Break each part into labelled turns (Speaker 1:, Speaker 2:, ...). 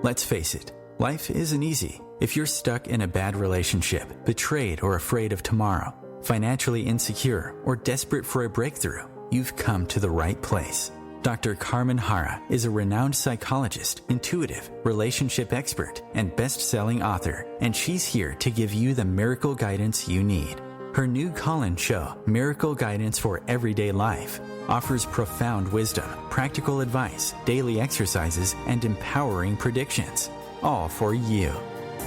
Speaker 1: Let's face it, life isn't easy. If you're stuck in a bad relationship, betrayed or afraid of tomorrow, financially insecure, or desperate for a breakthrough, you've come to the right place. Dr. Carmen Harra is a renowned psychologist, intuitive, relationship expert, and best-selling author, and she's here to give you the miracle guidance you need. Her new call-in show, Miracle Guidance for Everyday Life, offers profound wisdom, practical advice, daily exercises, and empowering predictions, all for you.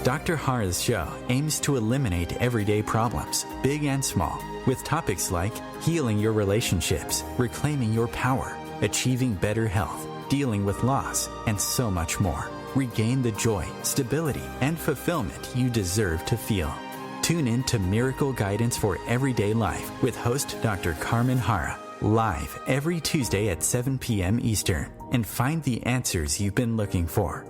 Speaker 1: Dr. Harra's show aims to eliminate everyday problems, big and small, with topics like healing your relationships, reclaiming your power, achieving better health, dealing with loss, and so much more. Regain the joy, stability, and fulfillment you deserve to feel. Tune in to Miracle Guidance for Everyday Life with host Dr. Carmen Harra, live every Tuesday at 7 p.m. Eastern, and find the answers you've been looking for.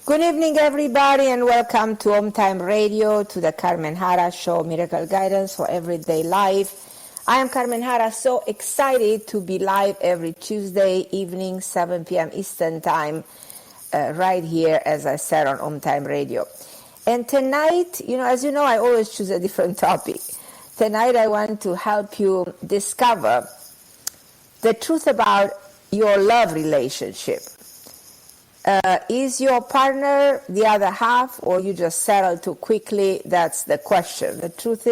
Speaker 2: Good evening, everybody, and welcome to OMTimes Radio, to the Carmen Harra Show, Miracle Guidance for Everyday Life. I am Carmen Harra, so excited to be live every Tuesday evening, 7 p.m. Eastern Time, right here, as I said, on OMTimes Radio. And tonight, as you know, I always choose a different topic. Tonight, I want to help you discover the truth about your love relationship. Is your partner the other half, or you just settle too quickly? That's the question. The truth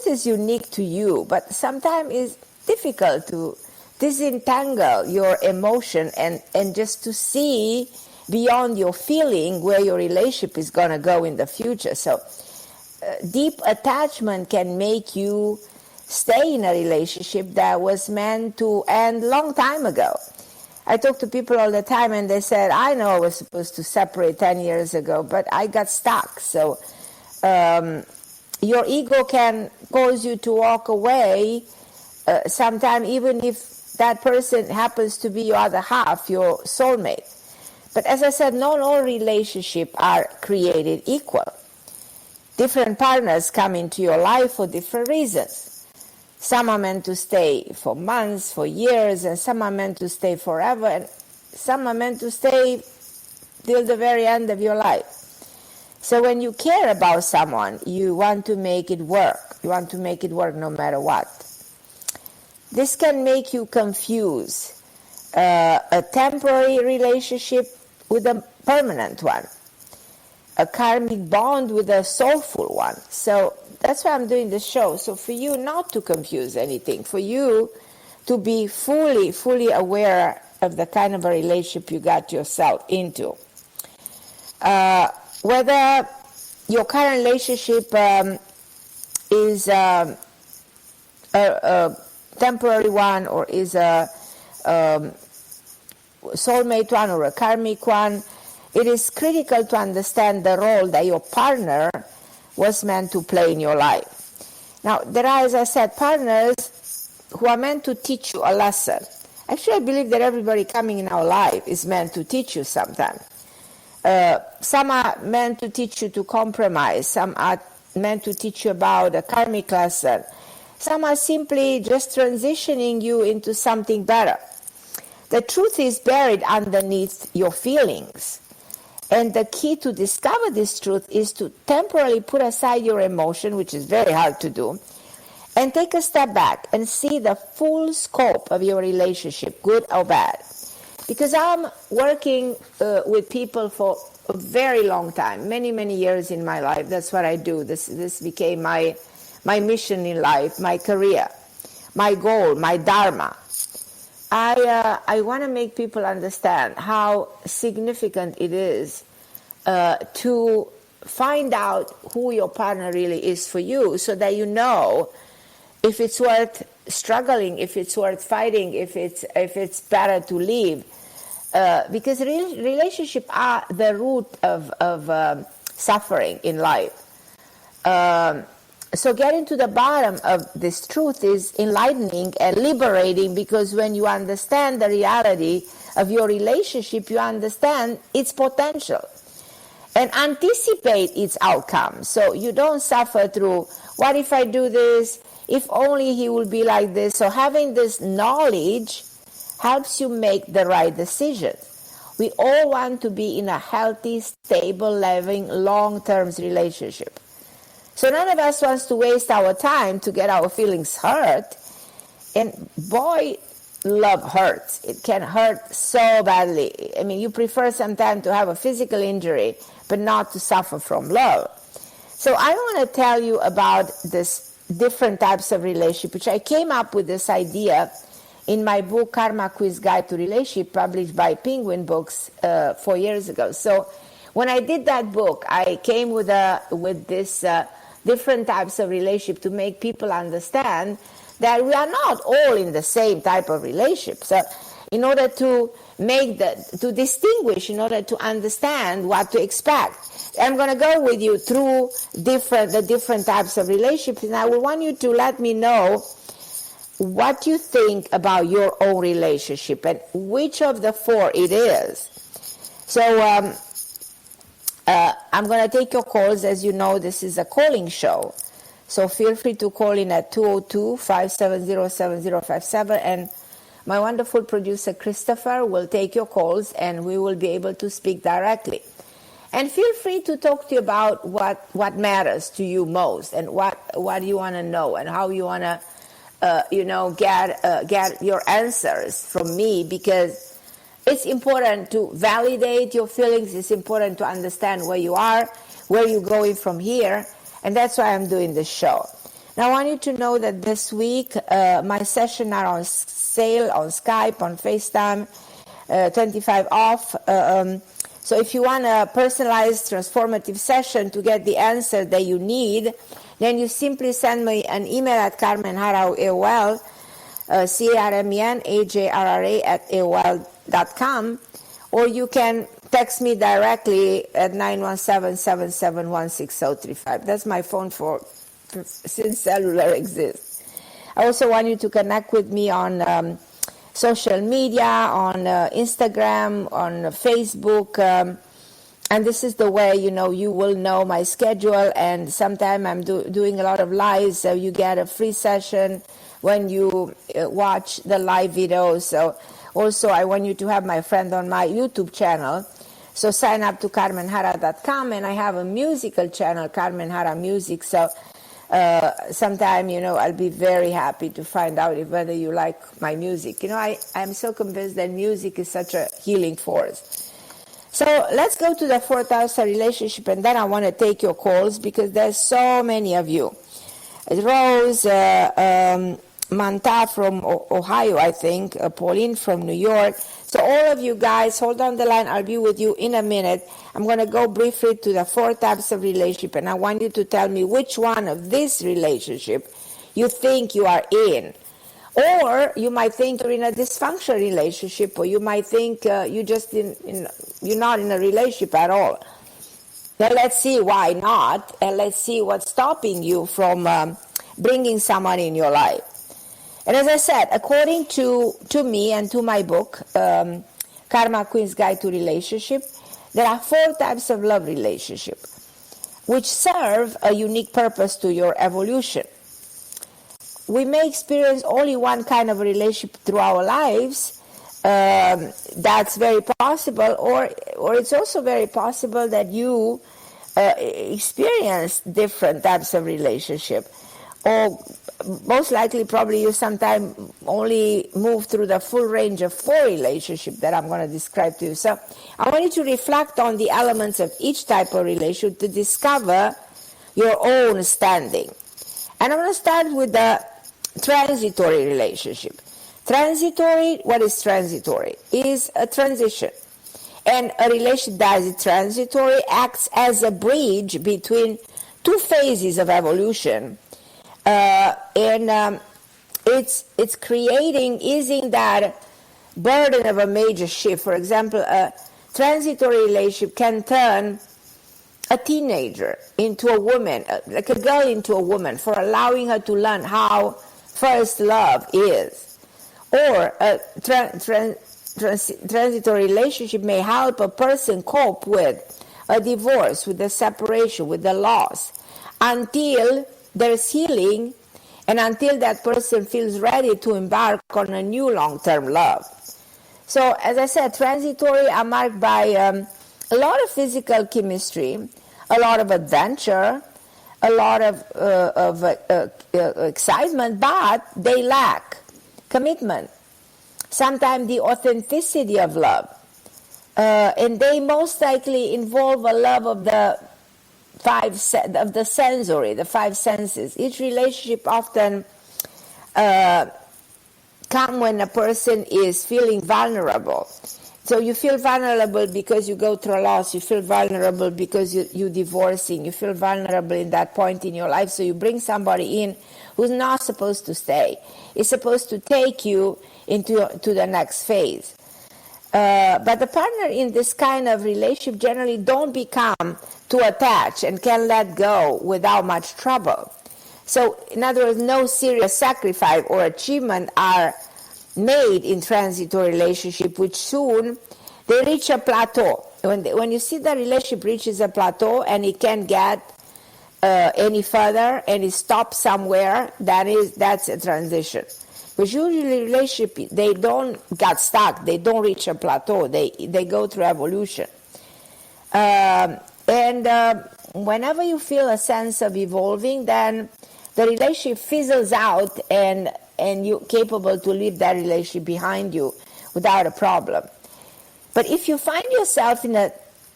Speaker 2: is unique to you, but sometimes it's difficult to disentangle your emotion and just to see beyond your feeling where your relationship is going to go in the future. So deep attachment can make you stay in a relationship that was meant to end long time ago. I talk to people all the time and they said, I know I was supposed to separate 10 years ago, but I got stuck. So your ego can cause you to walk away sometime, even if that person happens to be your other half, your soulmate. But as I said, not all relationships are created equal. Different partners come into your life for different reasons. Some are meant to stay for months, for years, and some are meant to stay forever, and some are meant to stay till the very end of your life. So when you care about someone, you want to make it work. You want to make it work no matter what. This can make you confuse a temporary relationship with a permanent one, a karmic bond with a soulful one. So that's why I'm doing this show. So for you not to confuse anything, for you to be fully aware of the kind of a relationship you got yourself into. Whether your current relationship is a temporary one, or is a soulmate one, or a karmic one, it is critical to understand the role that your partner was meant to play in your life. Now, there are, as I said, partners who are meant to teach you a lesson. Actually, I believe that everybody coming in our life is meant to teach you something. Some are meant to teach you to compromise. Some are meant to teach you about a karmic lesson. Some are simply just transitioning you into something better. The truth is buried underneath your feelings. And the key to discover this truth is to temporarily put aside your emotion, which is very hard to do, and take a step back and see the full scope of your relationship, good or bad. Because I'm working with people for a very long time, many years in my life. That's what I do. This became my mission in life, my career, my goal, my dharma. I want to make people understand how significant it is to find out who your partner really is for you, so that you know if it's worth struggling, if it's worth fighting, if it's better to leave. Because relationships are the root of suffering in life. So getting to the bottom of this truth is enlightening and liberating, because when you understand the reality of your relationship, you understand its potential and anticipate its outcome. So you don't suffer through, what if I do this? If only he will be like this. So having this knowledge helps you make the right decisions. We all want to be in a healthy, stable, loving, long-term relationship. So none of us wants to waste our time to get our feelings hurt. And boy, love hurts. It can hurt so badly. I mean, you prefer sometimes to have a physical injury, but not to suffer from love. So I want to tell you about this different types of relationship, which I came up with this idea in my book, Karma Quiz Guide to Relationship, published by Penguin Books 4 years ago. So when I did that book, I came with this different types of relationship to make people understand that we are not all in the same type of relationship. So in order to distinguish, in order to understand what to expect, I'm going to go with you through the different types of relationships, and I will want you to let me know what you think about your own relationship and which of the four it is. So I'm going to take your calls. As you know, this is a calling show. So feel free to call in at 202-570-7057, and my wonderful producer Christopher will take your calls and we will be able to speak directly. And feel free to talk to you about what matters to you most and what you want to know and how you want to get your answers from me, because it's important to validate your feelings. It's important to understand where you are, where you're going from here, and that's why I'm doing this show. Now, I want you to know that this week my sessions are on sale on Skype, on FaceTime, 25 off. So if you want a personalized, transformative session to get the answer that you need, then you simply send me an email at Carmen Harra AOL, CarmenHarra@AOL.com, or you can text me directly at 917-771-6035. That's my phone since cellular exists. I also want you to connect with me on social media, on Instagram, on Facebook, and this is the way, you will know my schedule. And sometimes I'm doing a lot of lives, so you get a free session when you watch the live videos. So also I want you to have my friend on my YouTube channel. So sign up to CarmenHarra.com, and I have a musical channel, Carmen Harra Music. So sometime, I'll be very happy to find out whether you like my music. I'm so convinced that music is such a healing force. So let's go to the fourth house of relationship, and then I want to take your calls because there's so many of you. Rose, Manta from Ohio, I think, Pauline from New York. So all of you guys, hold on the line. I'll be with you in a minute. I'm going to go briefly to the four types of relationship, and I want you to tell me which one of this relationship you think you are in. Or you might think you're in a dysfunctional relationship, or you might think you're not in a relationship at all. Now let's see why not, and let's see what's stopping you from bringing someone in your life. And as I said, according to me and to my book, Karma Quiz Guide to Relationship, there are four types of love relationship which serve a unique purpose to your evolution. We may experience only one kind of relationship through our lives. That's very possible, or it's also very possible that you experience different types of relationship, or most likely probably you sometimes only move through the full range of four relationships that I'm going to describe to you. So I want you to reflect on the elements of each type of relationship to discover your own standing. And I'm going to start with the transitory relationship. What is transitory? Is a transition. And a relationship that is transitory acts as a bridge between two phases of evolution. It's easing that burden of a major shift. For example, a transitory relationship can turn a teenager into a woman, like a girl into a woman, for allowing her to learn how first love is. Or a transitory relationship may help a person cope with a divorce, with a separation, with the loss, until there's healing and until that person feels ready to embark on a new long-term love. So, as I said, transitory are marked by a lot of physical chemistry, a lot of adventure, a lot of excitement, but they lack commitment. Sometimes the authenticity of love. And they most likely involve a love of the five senses. Each relationship often come when a person is feeling vulnerable. So you feel vulnerable because you go through a loss. You feel vulnerable because you're divorcing. You feel vulnerable in that point in your life. So you bring somebody in who's not supposed to stay. It's supposed to take you into the next phase. But the partner in this kind of relationship generally don't become too attached and can let go without much trouble. So, in other words, no serious sacrifice or achievement are made in transitory relationship, which soon they reach a plateau. When you see the relationship reaches a plateau and it can't get any further and it stops somewhere, that's a transition. Because usually relationship, they don't get stuck, they don't reach a plateau, they go through evolution. Whenever you feel a sense of evolving, then the relationship fizzles out and you're capable to leave that relationship behind you without a problem. But if you find yourself in a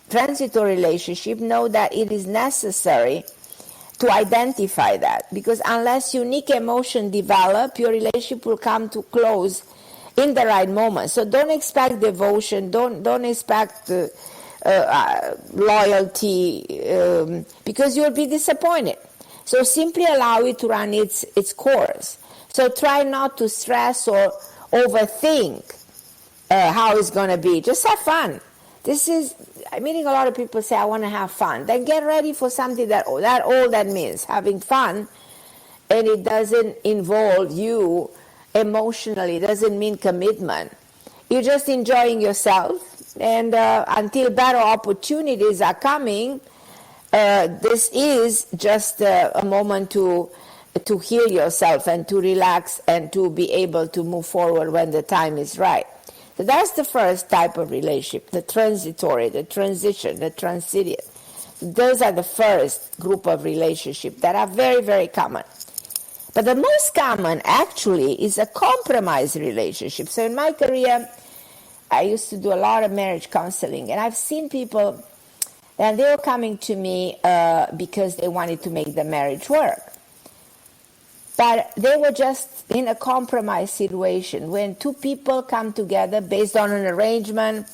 Speaker 2: transitory relationship, know that it is necessary to identify that, because unless unique emotion develop, your relationship will come to close in the right moment. So don't expect devotion, don't expect loyalty, because you'll be disappointed. So simply allow it to run its course. So try not to stress or overthink how it's going to be. Just have fun. I'm meeting a lot of people say, I want to have fun. Then get ready for something all that means, having fun, and it doesn't involve you emotionally, it doesn't mean commitment. You're just enjoying yourself, and until better opportunities are coming, this is just a moment to heal yourself and to relax and to be able to move forward when the time is right. So that's the first type of relationship, the transitory, the transition, the transient. Those are the first group of relationships that are very, very common. But the most common actually is a compromise relationship. So in my career, I used to do a lot of marriage counseling, and I've seen people, and they were coming to me because they wanted to make the marriage work. But they were just in a compromise situation. When two people come together based on an arrangement,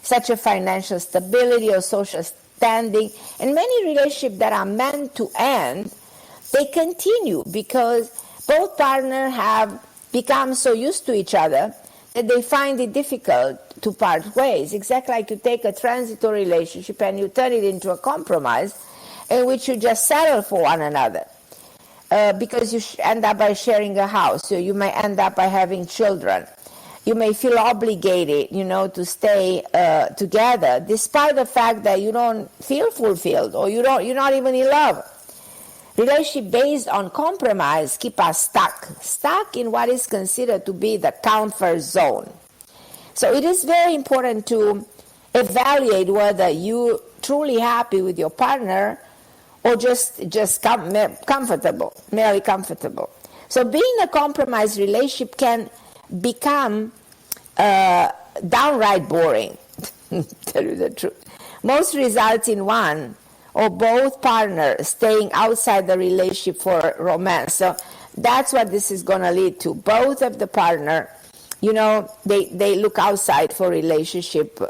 Speaker 2: such as financial stability or social standing, and many relationships that are meant to end, they continue because both partners have become so used to each other that they find it difficult to part ways. Exactly like you take a transitory relationship and you turn it into a compromise in which you just settle for one another. Because you end up by sharing a house, so you may end up by having children. You may feel obligated, to stay together, despite the fact that you don't feel fulfilled or you're not even in love. Relationship based on compromise keep us stuck in what is considered to be the comfort zone. So it is very important to evaluate whether you're truly happy with your partner or just comfortable, merely comfortable. So being a compromised relationship can become downright boring, tell you the truth. Most results in one or both partners staying outside the relationship for romance. So that's what this is going to lead to. Both of the partner, they look outside for relationship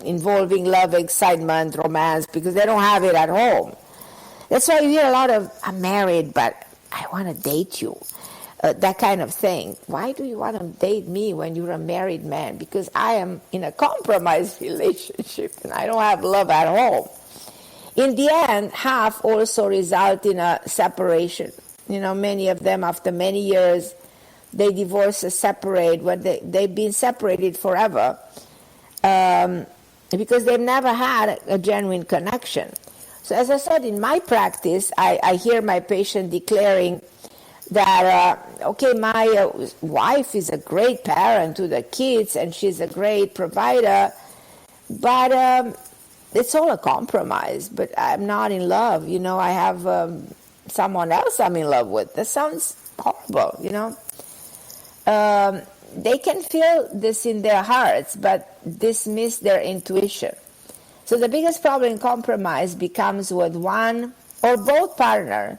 Speaker 2: involving love, excitement, romance, because they don't have it at home. That's why you hear a lot of, I'm married, but I want to date you. That kind of thing. Why do you want to date me when you're a married man? Because I am in a compromised relationship and I don't have love at home. In the end, half also result in a separation. Many of them, after many years, they divorce or separate when they've been separated forever. Because they've never had a genuine connection. So as I said, in my practice, I hear my patient declaring that okay, my wife is a great parent to the kids and she's a great provider, but it's all a compromise. But I'm not in love, I have someone else I'm in love with. That sounds horrible, They can feel this in their hearts, but dismiss their intuition. So the biggest problem in compromise becomes when one or both partners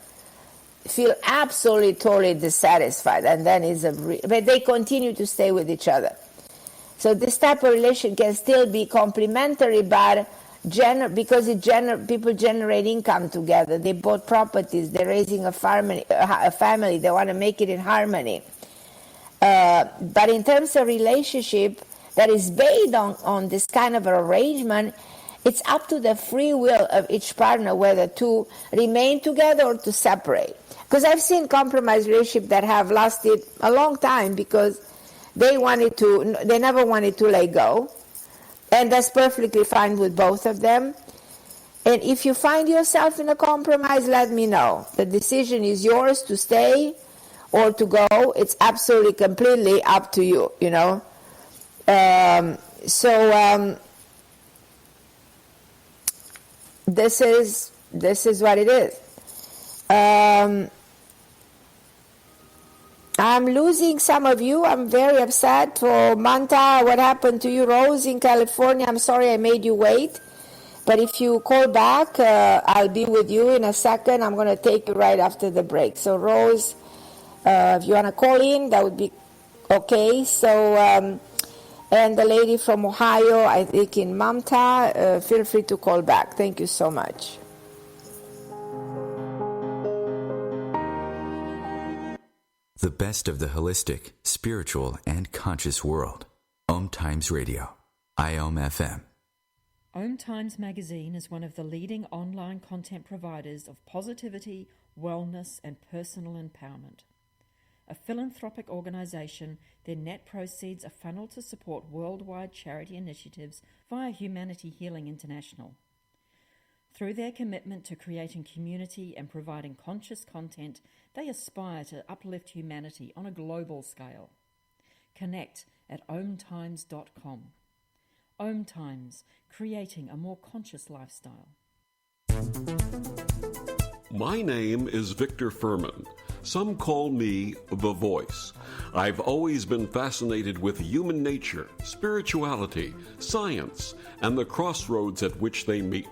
Speaker 2: feel absolutely, totally dissatisfied, and then but they continue to stay with each other. So this type of relation can still be complementary, but because people generate income together, they bought properties, they're raising a family, they want to make it in harmony. But in terms of relationship that is based on this kind of arrangement, it's up to the free will of each partner whether to remain together or to separate. Because I've seen compromise relationships that have lasted a long time because they never wanted to let go. And that's perfectly fine with both of them. And if you find yourself in a compromise, let me know. The decision is yours to stay or to go. It's absolutely, completely up to you, This is what it is. I'm losing some of you. I'm very upset. For Manta, what happened to you? Rose in California, I'm sorry I made you wait. But if you call back, I'll be with you in a second. I'm going to take you right after the break. So Rose, if you want to call in, that would be okay. So, and the lady from Ohio, I think in Manta, feel free to call back. Thank you so much.
Speaker 1: The best of the holistic, spiritual, and conscious world. OMTimes Radio. IOM FM.
Speaker 3: OMTimes magazine is one of the leading online content providers of positivity, wellness, and personal empowerment. A philanthropic organization, their net proceeds are funneled to support worldwide charity initiatives via Humanity Healing International. Through their commitment to creating community and providing conscious content, they aspire to uplift humanity on a global scale. Connect at omtimes.com. OMTimes, creating a more conscious lifestyle.
Speaker 4: My name is Victor Furman. Some call me the Voice. I've always been fascinated with human nature, spirituality, science, and the crossroads at which they meet.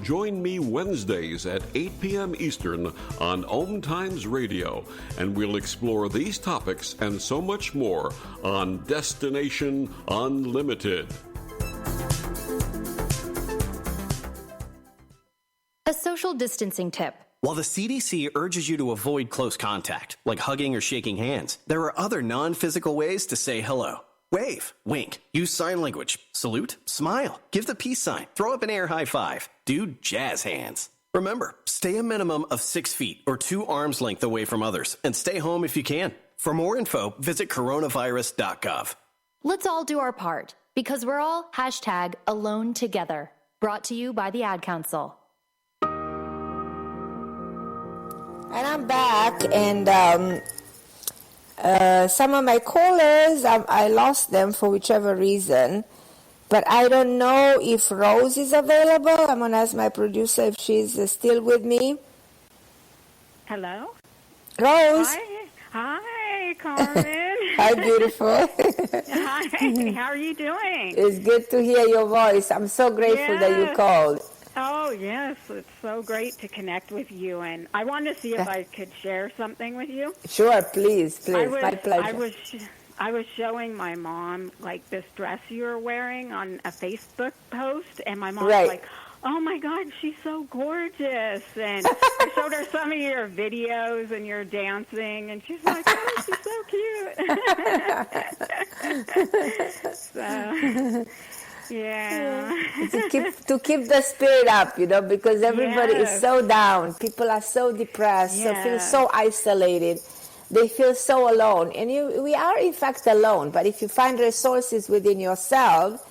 Speaker 4: Join me Wednesdays at 8 p.m. Eastern on OMTimes Radio, and we'll explore these topics and so much more on Destination Unlimited.
Speaker 5: A social distancing tip.
Speaker 6: While the CDC urges you to avoid close contact, like hugging or shaking hands, there are other non-physical ways to say hello. Wave, wink, use sign language, salute, smile, give the peace sign, throw up an air high five, do jazz hands. Remember, stay a minimum of 6 feet or 2 arms length away from others, and stay home if you can. For more info, visit coronavirus.gov.
Speaker 5: Let's all do our part, because we're all #alone together. Brought to you by the Ad Council.
Speaker 2: And I'm back, and some of my callers, I lost them for whichever reason, but I don't know if Rose is available. I'm going to ask my producer if she's still with me.
Speaker 7: Hello?
Speaker 2: Rose?
Speaker 7: Hi, Carmen.
Speaker 2: Hi, beautiful.
Speaker 7: Hi, how are you doing?
Speaker 2: It's good to hear your voice. I'm so grateful that you called.
Speaker 7: Oh, yes, it's so great to connect with you, and I wanted to see if I could share something with you.
Speaker 2: Sure, please, my pleasure.
Speaker 7: I was showing my mom, like, this dress you were wearing on a Facebook post, and my mom was like, oh, my God, she's so gorgeous, and I showed her some of your videos and your dancing, and she's like, oh, she's so cute. So... Yeah.
Speaker 2: to keep the spirit up, because everybody is so down. People are so depressed, so feel so isolated. They feel so alone. And we are, in fact, alone. But if you find resources within yourself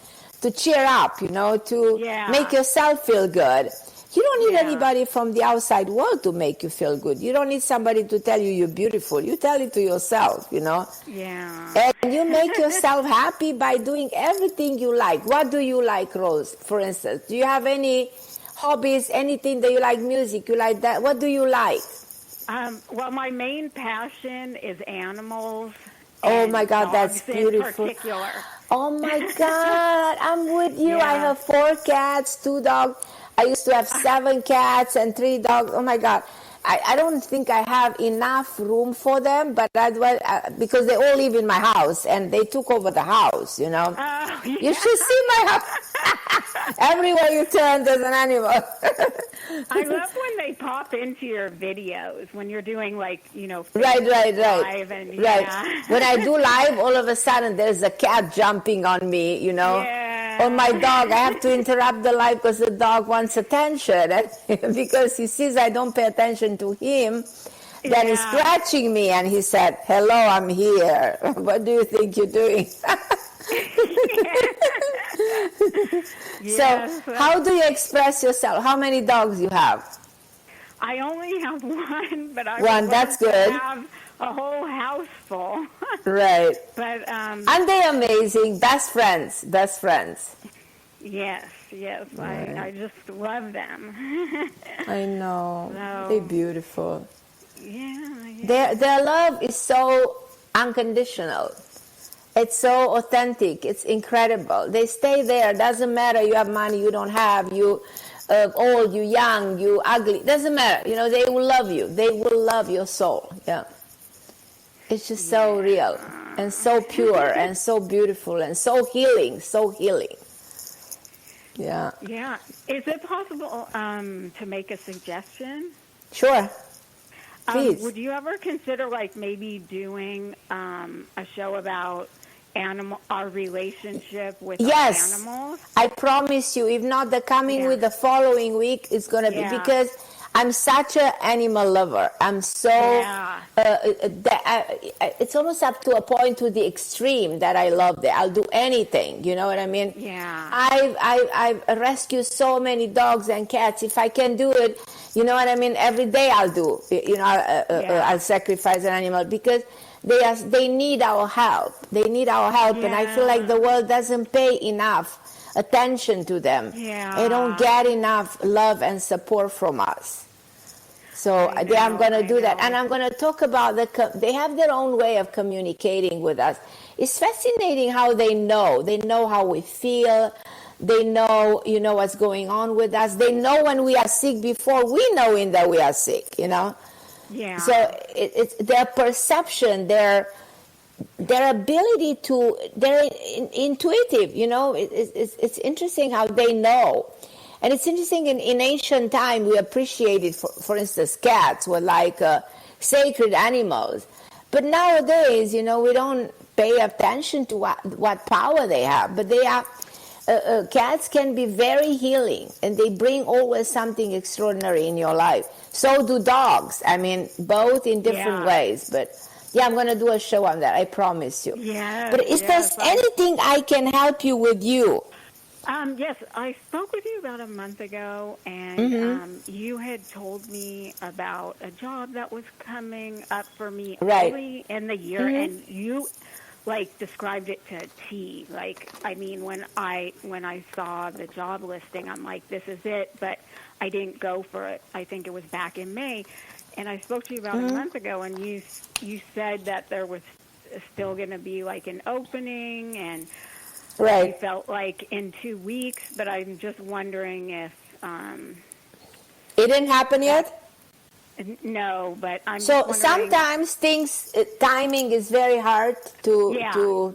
Speaker 2: to cheer up, to make yourself feel good, You don't need anybody from the outside world to make you feel good. You don't need somebody to tell you you're beautiful. You tell it to yourself,
Speaker 7: Yeah.
Speaker 2: And you make yourself happy by doing everything you like. What do you like, Rose, for instance? Do you have any hobbies, anything that you like, music, you like that? What do you like?
Speaker 7: Well, my main passion is animals.
Speaker 2: Oh my God, that's beautiful.
Speaker 7: In particular.
Speaker 2: Oh my God, I'm with you.
Speaker 7: Yeah.
Speaker 2: I have 4 cats, 2 dogs. I used to have 7 cats and 3 dogs. Oh my God. I don't think I have enough room for them, but because they all live in my house and they took over the house,
Speaker 7: Oh, yeah.
Speaker 2: You should see my house. Everywhere you turn, there's an animal.
Speaker 7: I love when they pop into your videos when you're doing
Speaker 2: Right.
Speaker 7: live and
Speaker 2: Right. When I do live, all of a sudden there's a cat jumping on me,
Speaker 7: Yeah.
Speaker 2: Or my dog. I have to interrupt the live because the dog wants attention. Because he sees I don't pay attention to him, then he's scratching me and he said, "Hello, I'm here. What do you think you're doing?"
Speaker 7: Yes.
Speaker 2: So how do you express yourself? How many dogs you have?
Speaker 7: I only have one, but I
Speaker 2: One,
Speaker 7: would
Speaker 2: that's
Speaker 7: love to
Speaker 2: good.
Speaker 7: have a whole house full.
Speaker 2: Right.
Speaker 7: But
Speaker 2: Aren't they amazing? Best friends.
Speaker 7: yes, I just love them.
Speaker 2: I know.
Speaker 7: So-
Speaker 2: They're beautiful.
Speaker 7: Yeah.
Speaker 2: Their love is so unconditional. It's so authentic. It's incredible. They stay there. Doesn't matter you have money, you don't have, you old, you young, you ugly. Doesn't matter. They will love you. They will love your soul. Yeah. It's just so real and so pure and so beautiful and so healing. Yeah.
Speaker 7: Yeah. Is it possible to make a suggestion?
Speaker 2: Sure. Please.
Speaker 7: Would you ever consider maybe doing a show about our relationship with our animals?
Speaker 2: I promise you. If not the coming week, the following week is going to be, because I'm such an animal lover. I'm so it's almost up to a point to the extreme that I love that I'll do anything. You know what I mean?
Speaker 7: Yeah.
Speaker 2: I've rescued so many dogs and cats. If I can do it, you know what I mean? Every day I'll do. I'll sacrifice an animal because they need our help. They need our help, and I feel like the world doesn't pay enough attention to them.
Speaker 7: Yeah.
Speaker 2: They don't get enough love and support from us. So I'm going to do that. And I'm going to talk about they have their own way of communicating with us. It's fascinating how they know. They know how we feel. They know, what's going on with us. They know when we are sick before we know that we are sick,
Speaker 7: Yeah.
Speaker 2: So it's their perception, their ability to, they're intuitive, It's interesting how they know. And it's interesting, in ancient time, we appreciated, for instance, cats were like sacred animals. But nowadays, we don't pay attention to what power they have. But they are, cats can be very healing, and they bring always something extraordinary in your life. So do dogs. I mean, both in different ways. But I'm going to do a show on that, I promise you.
Speaker 7: Yes,
Speaker 2: but is there anything I can help you with you?
Speaker 7: Yes, I spoke with you about a month ago, and you had told me about a job that was coming up for me early in the year, and you described it to a T. When I saw the job listing, I'm like, this is it, but I didn't go for it. I think it was back in May, and I spoke to you about a month ago, and you said that there was still going to be an opening, and I felt like in 2 weeks, but I'm just wondering if
Speaker 2: it didn't happen yet?
Speaker 7: No, but I'm
Speaker 2: so sometimes timing is very hard to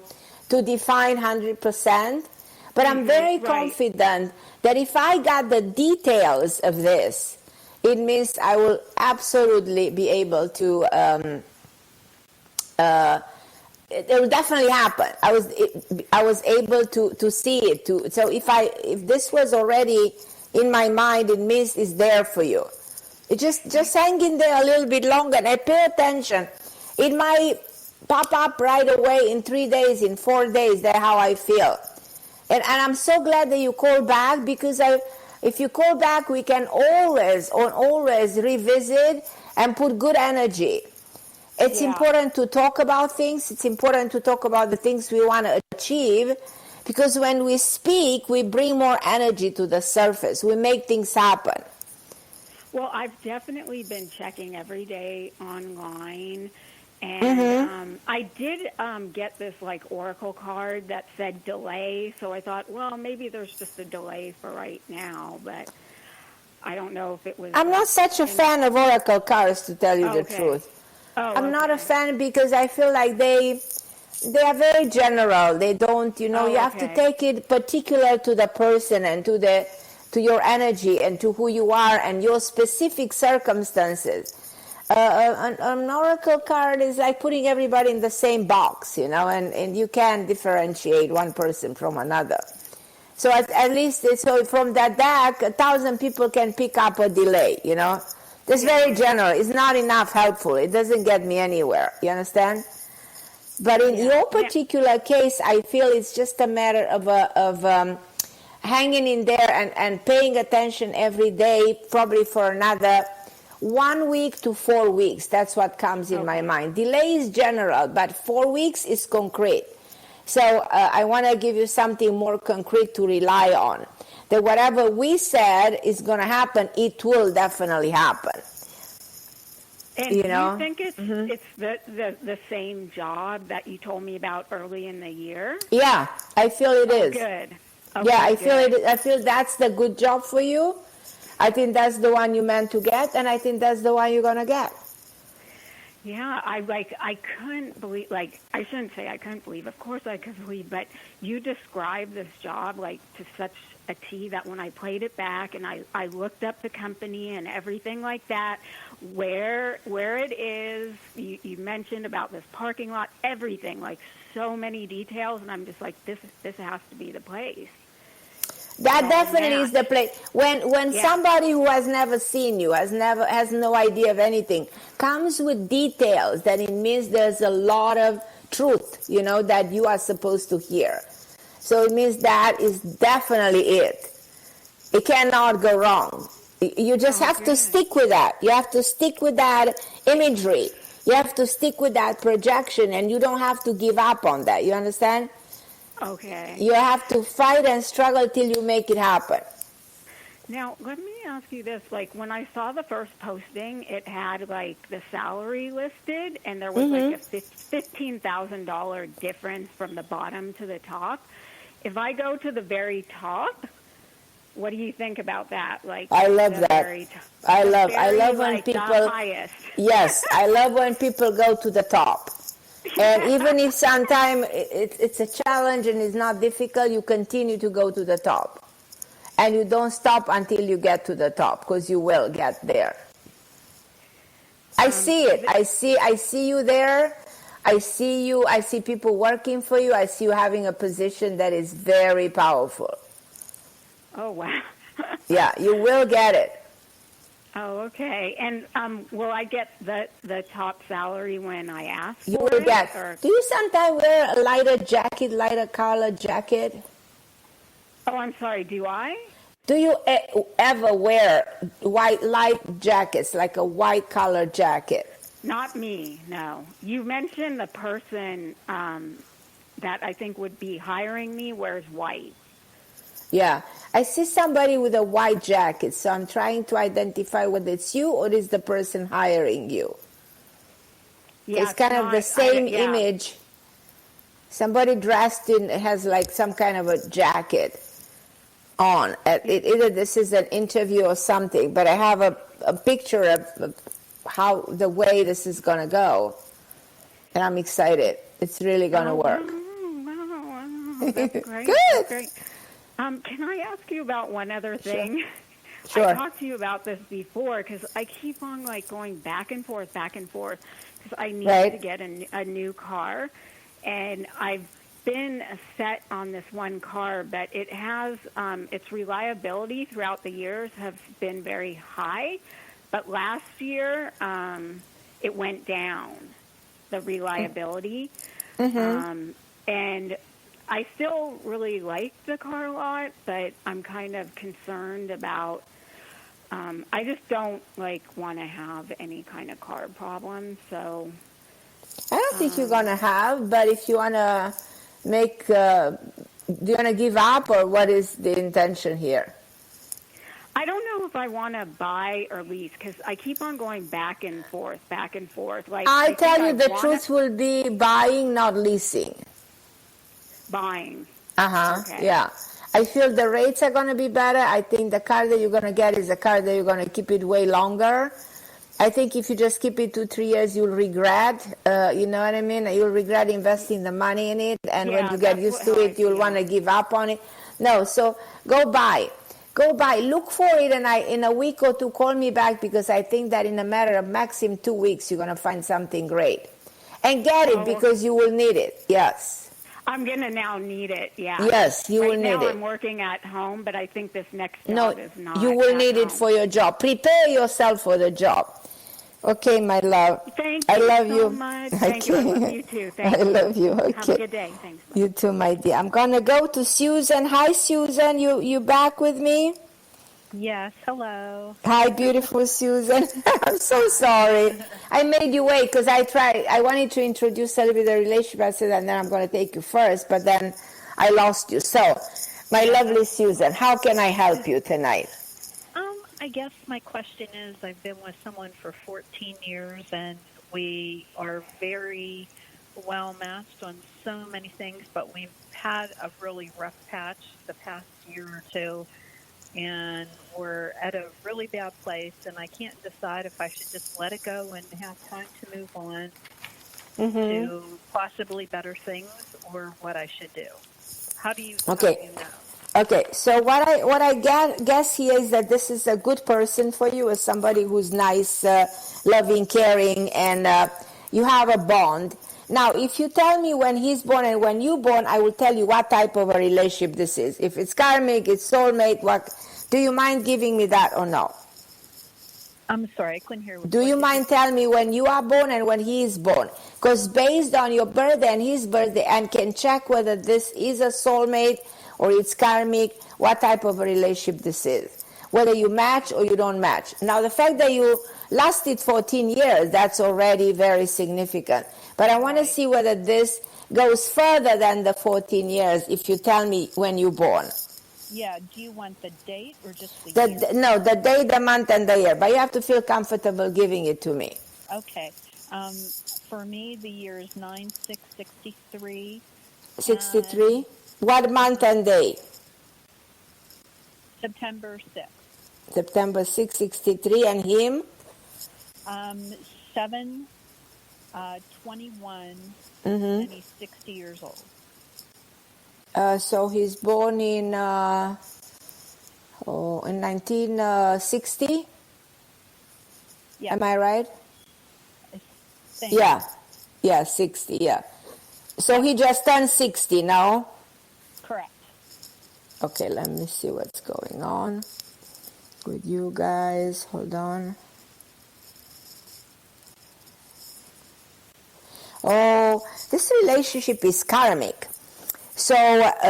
Speaker 2: define 100%. But I'm very confident that if I got the details of this, it means I will absolutely be able to. It will definitely happen. I was able to see it. So if this was already in my mind, it means it's there for you. It just hang in there a little bit longer and pay attention. It might pop up right away in 3 days, in 4 days. That's how I feel. And I'm so glad that you called back, because If you call back, we can always revisit and put good energy. It's important to talk about things. It's important to talk about the things we want to achieve, because when we speak, we bring more energy to the surface. We make things happen.
Speaker 7: Well, I've definitely been checking every day online, and I did get this like oracle card that said delay, so I thought, well, maybe there's just a delay for right now, but I don't know if it was...
Speaker 2: I'm not such a fan of oracle cards, to tell you the truth. I'm not a fan because I feel like they are very general. They don't, you have to take it particular to the person and to your energy and to who you are and your specific circumstances. An oracle card is like putting everybody in the same box, and you can't differentiate one person from another. So at least, so from that deck, 1,000 people can pick up a delay, It's very general. It's not enough helpful. It doesn't get me anywhere. You understand? But in your particular case, I feel it's just a matter of hanging in there and paying attention every day, probably for another 1 week to 4 weeks. That's what comes in my mind. Delay is general, but 4 weeks is concrete. So I want to give you something more concrete to rely on. That whatever we said is going to happen, it will definitely happen.
Speaker 7: And do you think it's the same job that you told me about early in the year?
Speaker 2: Yeah, I feel it is.
Speaker 7: Good.
Speaker 2: Okay, I feel that's the good job for you. I think that's the one you meant to get, and I think that's the one you're going to get.
Speaker 7: Yeah, I couldn't believe, I shouldn't say I couldn't believe, of course I could believe, but you described this job to such a T that when I played it back and I looked up the company and everything like that, where it is, you mentioned about this parking lot, everything, so many details, and I'm just like, this has to be the place.
Speaker 2: That definitely is the place. When somebody who has never seen you, has no idea of anything, comes with details, then it means there's a lot of truth, that you are supposed to hear. So it means that is definitely it. It cannot go wrong. You just have to stick with that. You have to stick with that imagery. You have to stick with that projection, and you don't have to give up on that. You understand?
Speaker 7: Okay.
Speaker 2: You have to fight and struggle till you make it happen.
Speaker 7: Now, let me ask you this. When I saw the first posting, it had, the salary listed, and there was, a $15,000 difference from the bottom to the top. If I go to the very top, what do you think about that?
Speaker 2: I love that. I love when people...
Speaker 7: the highest.
Speaker 2: Yes, I love when people go to the top. And even if sometimes it's a challenge and it's not difficult, you continue to go to the top. And you don't stop until you get to the top, because you will get there. I see it. I see you there. I see people working for you. I see you having a position that is very powerful.
Speaker 7: Oh, wow.
Speaker 2: Yeah, you will get it.
Speaker 7: Oh, okay. And will I get the top salary when I ask for it?
Speaker 2: You will get. Do you sometimes wear a lighter color jacket?
Speaker 7: Oh, I'm sorry. Do I?
Speaker 2: Do you ever wear light jackets, like a white color jacket?
Speaker 7: Not me, no. You mentioned the person that I think would be hiring me wears white.
Speaker 2: Yeah. I see somebody with a white jacket, so I'm trying to identify whether it's you or is the person hiring you. Yeah, it's kind of the same image. Somebody dressed in has some kind of a jacket on. Either this is an interview or something, but I have a picture of how the way this is going to go, and I'm excited. It's really going to work.
Speaker 7: Wow. That's great.
Speaker 2: Good.
Speaker 7: That's great. Can I ask you about one other thing?
Speaker 2: Sure.
Speaker 7: I talked to you about this before because I keep on going back and forth because I need to get a new car, and I've been set on this one car, but it has its reliability throughout the years have been very high, but last year it went down, the reliability, and I still really like the car a lot, but I'm kind of concerned about, I just don't want to have any kind of car problem. So
Speaker 2: I don't think you're going to have, but if you want to make, do you want to give up, or what is the intention here?
Speaker 7: I don't know if I want to buy or lease, because I keep on going back and forth.
Speaker 2: I tell you, the truth will be buying, not leasing.
Speaker 7: Buying.
Speaker 2: Okay. Yeah. I feel the rates are going to be better. I think the car that you're going to get is a car that you're going to keep it way longer. I think if you just keep it 2-3 years, you'll regret. You know what I mean? You'll regret investing the money in it, and when you get used to it, you'll want to give up on it. No, so go buy. Go buy. Look for it, and in a week or two, call me back, because I think that in a matter of maximum 2 weeks, you're going to find something great. And get it, because you will need it. Yes.
Speaker 7: I'm going to now need it, yeah.
Speaker 2: Yes, you will need it.
Speaker 7: Right now I'm working at home, but I think this next job is not.
Speaker 2: You will need it for your job. Prepare yourself for the job. Okay, my love.
Speaker 7: Thank you.
Speaker 2: I love
Speaker 7: so
Speaker 2: you.
Speaker 7: much.
Speaker 2: Okay.
Speaker 7: Thank you. I love you too. Thank you.
Speaker 2: I love you. Okay.
Speaker 7: Have a good day. Thanks.
Speaker 2: You too, my dear. I'm going to go to Susan. Hi, Susan. You back with me?
Speaker 8: Yes, hello.
Speaker 2: Hi, beautiful Susan. I'm so sorry. I made you wait because I wanted to introduce a little bit of the relationship. I said, and then I'm going to take you first, but then I lost you. So, my lovely Susan, how can I help you tonight?
Speaker 8: I guess my question is, I've been with someone for 14 years, and we are very well matched on so many things, but we've had a really rough patch the past year or two. And we're at a really bad place, and I can't decide if I should just let it go and have time to move on to possibly better things, or what I should do. How do you know?
Speaker 2: Okay, so what I guess here is that this is a good person for you, as somebody who's nice, loving, caring, and you have a bond. Now, if you tell me when he's born and when you're born, I will tell you what type of a relationship this is. If it's karmic, it's soulmate, what? Do you mind giving me that or no?
Speaker 8: I'm sorry, I couldn't hear.
Speaker 2: Do you mind telling me when you are born and when he is born? Because based on your birthday and his birthday, I can check whether this is a soulmate or it's karmic, what type of a relationship this is. Whether you match or you don't match. Now, the fact that you lasted 14 years, that's already very significant. But I want to see whether this goes further than the 14 years if you tell me when you're born.
Speaker 8: Yeah, do you want the date or just the year?
Speaker 2: No, the day, the month, and the year. But you have to feel comfortable giving it to me.
Speaker 8: Okay. For me, the year is 9/6/63.
Speaker 2: 63? What month and day?
Speaker 8: September 6th.
Speaker 2: September 6, 63. And him?
Speaker 8: 7/21, and he's 60 years old.
Speaker 2: So he's born in 1960?
Speaker 8: Yeah.
Speaker 2: Am I right?
Speaker 8: Thank you.
Speaker 2: Yeah, 60, yeah. So he just turned 60 now?
Speaker 8: Correct.
Speaker 2: Okay, let me see what's going on with you guys. Hold on. Oh, this relationship is karmic. So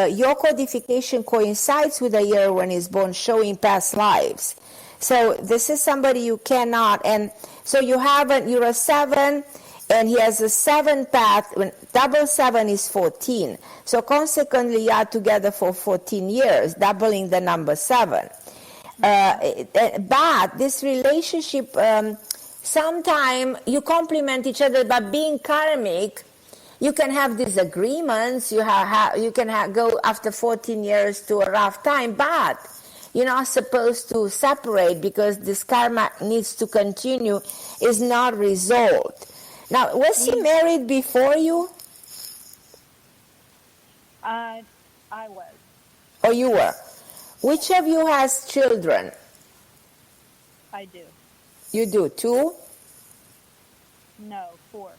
Speaker 2: your codification coincides with the year when he's born, showing past lives. So this is somebody you cannot, and so you're a 7, and he has a 7 path. When double 7 is 14. So consequently, you are together for 14 years, doubling the number 7. But this relationship, sometimes you complement each other, but being karmic, you can have disagreements. You can go after 14 years to a rough time, but you're not supposed to separate because this karma needs to continue, is not resolved. Now, was he married before you?
Speaker 8: I was.
Speaker 2: Or you were? Which of you has children?
Speaker 8: I do.
Speaker 2: You do, 2?
Speaker 8: No, 4.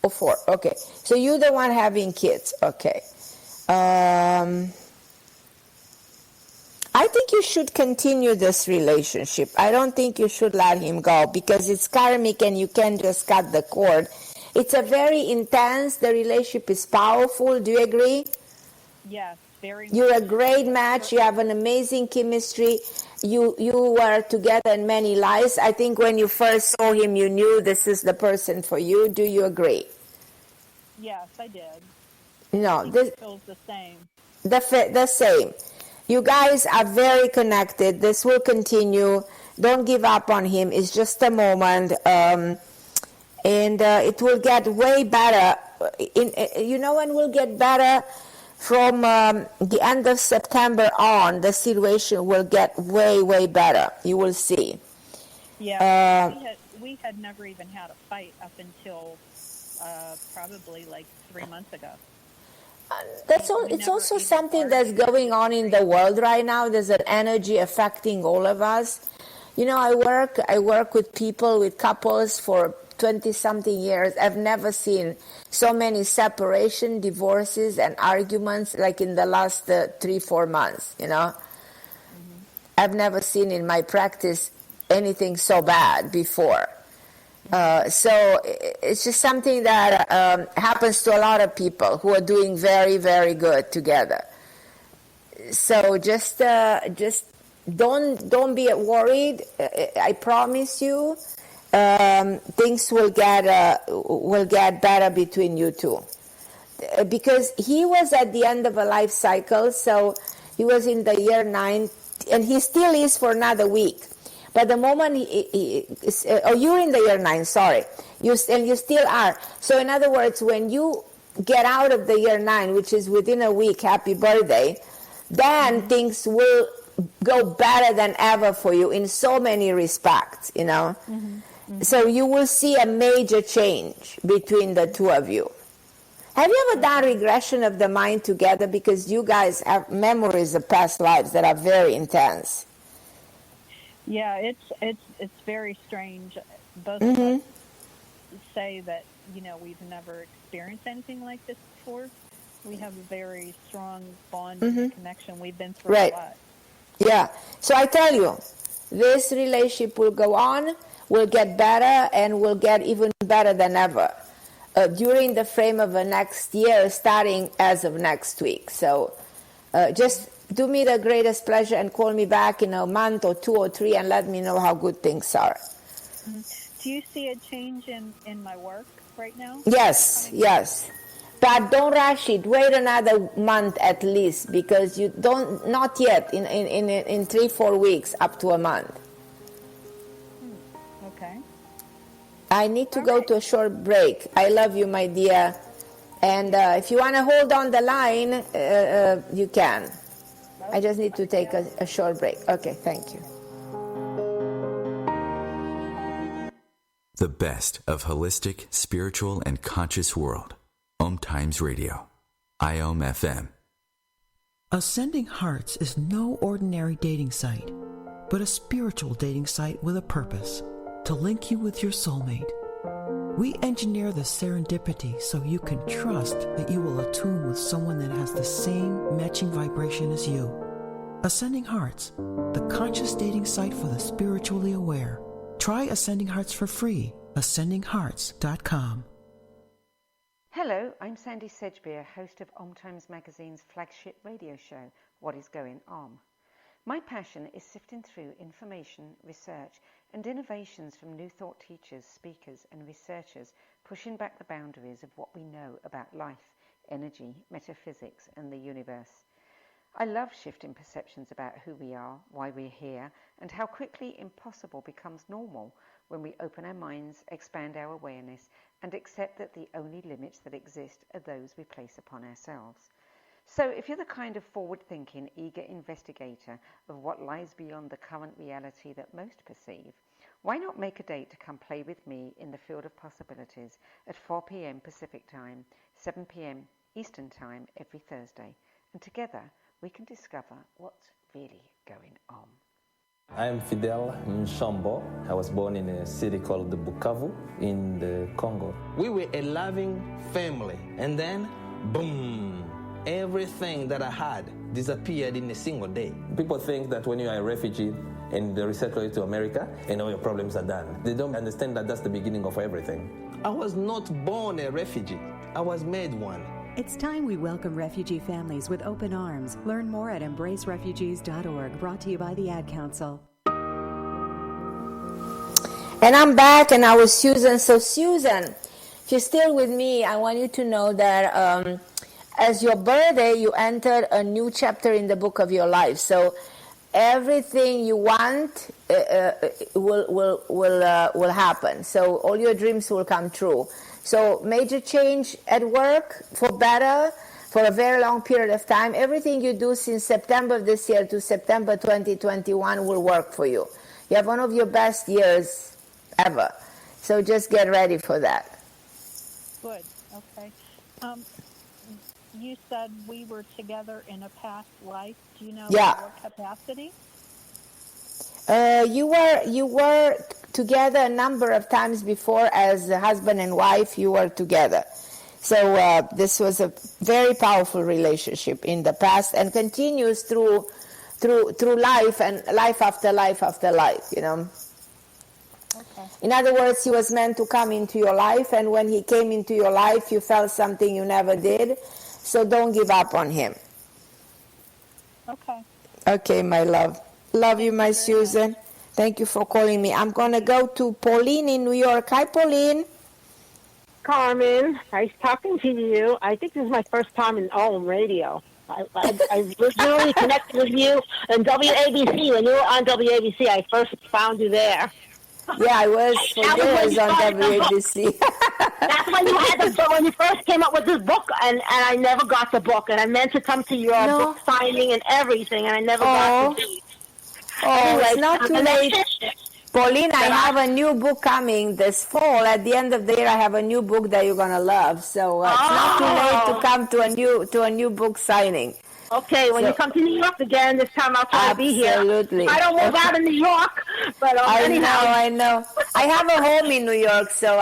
Speaker 2: Oh, 4, okay. So you're the one having kids, okay. I think you should continue this relationship. I don't think you should let him go because it's karmic and you can't just cut the cord. It's a very intense, the relationship is powerful. Do you agree?
Speaker 8: Yes, very.
Speaker 2: You're a great match. You have an amazing chemistry. You were together in many lives. I think when you first saw him, you knew this is the person for you. Do you agree?
Speaker 8: Yes, I did.
Speaker 2: No,
Speaker 8: this feels the same.
Speaker 2: The same. You guys are very connected. This will continue. Don't give up on him. It's just a moment, and it will get way better. When we'll get better from the end of September on, the situation will get way, way better. You will see.
Speaker 8: Yeah, we had never even had a fight up until probably like 3 months ago.
Speaker 2: It's also something that's going on in the world right now. There's an energy affecting all of us. I work with people, with couples for 20-something years. I've never seen so many separation, divorces, and arguments like in the last 3-4 months, I've never seen in my practice anything so bad before. So it's just something that happens to a lot of people who are doing very, very good together. So just don't be worried. I promise you, things will get better between you two. Because he was at the end of a life cycle, so he was in the year 9, and he still is for another week. But the moment you're in the year 9, sorry, you still are. So in other words, when you get out of the year 9, which is within a week, happy birthday, then things will go better than ever for you in so many respects, So you will see a major change between the two of you. Have you ever done regression of the mind together? Because you guys have memories of past lives that are very intense.
Speaker 8: Yeah, it's very strange. Both of us say that, we've never experienced anything like this before. We have a very strong bond and connection. We've been through a lot.
Speaker 2: Yeah. So I tell you, this relationship will go on, will get better, and will get even better than ever during the frame of the next year, starting as of next week. So just do me the greatest pleasure and call me back in a month or 2 or 3 and let me know how good things are.
Speaker 8: Do you see a change in my work right now?
Speaker 2: Yes. But don't rush it. Wait another month at least, because you don't, not yet, in 3-4 weeks, up to a month.
Speaker 8: Okay.
Speaker 2: I need to go to a short break. I love you, my dear. And if you want to hold on the line, you can. I just need to take a short break. Okay, thank you.
Speaker 1: The best of holistic, spiritual, and conscious world. OMTimes Radio. IOM FM.
Speaker 9: Ascending Hearts is no ordinary dating site, but a spiritual dating site with a purpose, to link you with your soulmate. We engineer the serendipity so you can trust that you will attune with someone that has the same matching vibration as you. Ascending Hearts, the conscious dating site for the spiritually aware. Try Ascending Hearts for free. AscendingHearts.com.
Speaker 10: Hello, I'm Sandy Sedgbeer, host of OMTimes Magazine's flagship radio show, What is Going On? My passion is sifting through information, research, and innovations from new thought teachers, speakers, and researchers pushing back the boundaries of what we know about life, energy, metaphysics, and the universe. I love shifting perceptions about who we are, why we're here, and how quickly impossible becomes normal when we open our minds, expand our awareness, and accept that the only limits that exist are those we place upon ourselves. So if you're the kind of forward-thinking, eager investigator of what lies beyond the current reality that most perceive, why not make a date to come play with me in the field of possibilities at 4 p.m. Pacific Time, 7 p.m. Eastern Time every Thursday, and together we can discover what's really going on.
Speaker 11: I'm Fidel Nshambo. I was born in a city called Bukavu in the Congo. We were a loving family, and then, boom, everything that I had disappeared in a single day. People think that when you are a refugee and they resettle you to America, and all your problems are done. They don't understand that that's the beginning of everything. I was not born a refugee. I was made one.
Speaker 12: It's time we welcome refugee families with open arms. Learn more at embracerefugees.org, brought to you by the Ad Council.
Speaker 2: And I'm back, and I was Susan. So Susan, if you're still with me, I want you to know that as your birthday, you entered a new chapter in the book of your life. So everything you want will happen. So all your dreams will come true. So major change at work for better for a very long period of time. Everything you do since September of this year to September 2021 will work for you. You have one of your best years ever. So just get ready for that.
Speaker 8: Good. Okay. You said we were together in a past life. Do you know what capacity?
Speaker 2: You were together a number of times before as a husband and wife. You were together. So this was a very powerful relationship in the past and continues through life and life after life after life, you know. Okay. In other words, he was meant to come into your life, and when he came into your life, you felt something you never did. So don't give up on him.
Speaker 8: Okay.
Speaker 2: Okay, my love. Love you, my Susan. Thank you for calling me. I'm going to go to Pauline in New York. Hi, Pauline.
Speaker 13: Carmen, nice talking to you. I think this is my first time in OM radio. I originally connected with you on WABC. When you were on WABC, I first found you there.
Speaker 2: Yeah, I was for years on WABC.
Speaker 13: That's when you had the book, when you first came up with this book, and I never got the book. And I meant to come to your book signing and everything, and I never got the book.
Speaker 2: Anyway, it's not too late. Pauline, I have a new book coming this fall. At the end of the year, I have a new book that you're going to love. So it's not too late to come to a new book signing.
Speaker 13: Okay, when you come to New York again, this time I'll try to be here.
Speaker 2: Absolutely.
Speaker 13: I don't move out of New York, but anyhow.
Speaker 2: I know. I have a home in New York, but